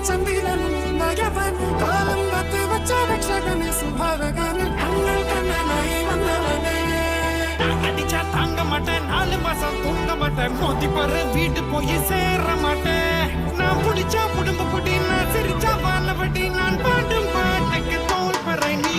ചന്ദ്രനും നയവൻ കാലം കാത്ത് വച്ച രക്ഷകനെ സുഭാവകന് അങ്ങൾ കണ്ണനായി വന്നവനെ அடிச்சா தாங்க மாட்டேன் 4 மாசம் தூங்க மாட்டேன் மோதி பாரு வீட்டு போய் சேர மாட்டேன் நான் புடிச்சா புடும்பு புடி நான் சிரிச்சா வாழவடி நான் பாடும் பாட்டுக்கு தோல் பறை நீ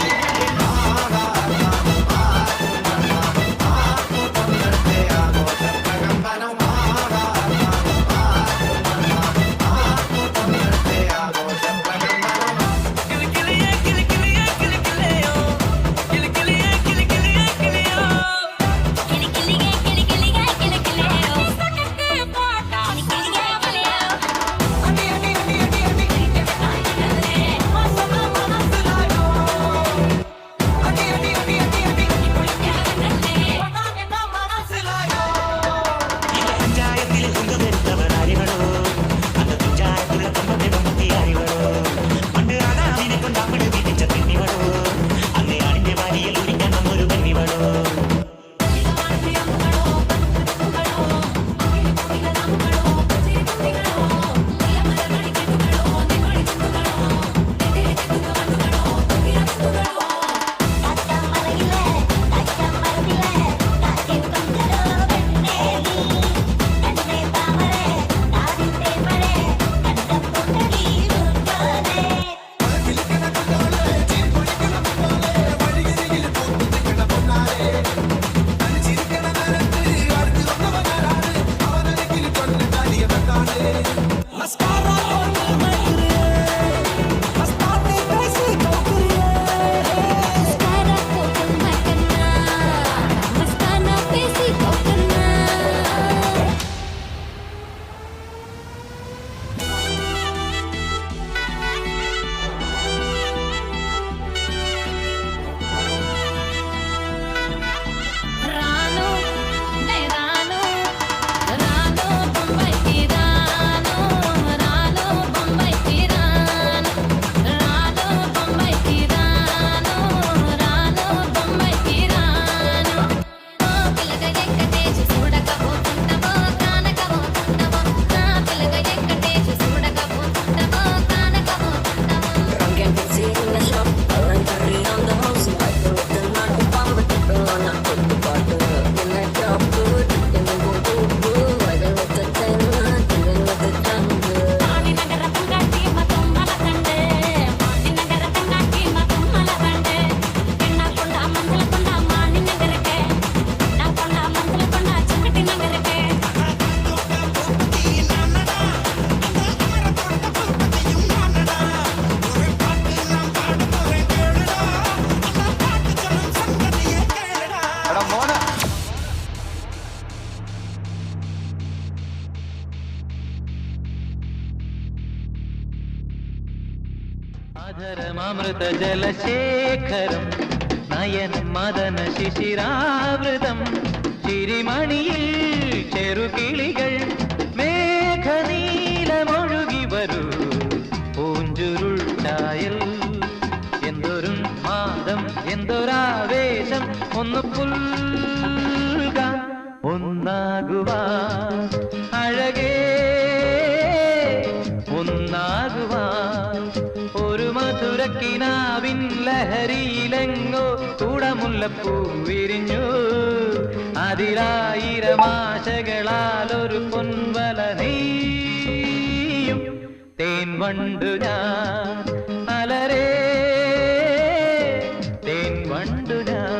ആധരമൃത ജലശേഖരം നയന മദന ശിശിരാവൃതം ചിരിമണിയിൽ ചെറുകിളികൾ മേഘനീലമൊഴുകി വരൂ പൂഞ്ചുരുൾ ചായൽ എന്തൊരു മാദം എന്തൊരാവേശം ഒന്ന് പുൽക ഒന്നാകുവാൻ അഴകേ ഒന്നാകുവാൻ ഒരു മധുരക്കിനാവിൻ ലഹരിയിലെങ്ങോ കുടമുല്ലപ്പൂ വിരിഞ്ഞു അതിലായിരമാശകളാൽ ഒരു പൊൻവല നെയ്യും തേൻ വണ്ടു ഞാൻ അലരേ തേൻ വണ്ടു ഞാൻ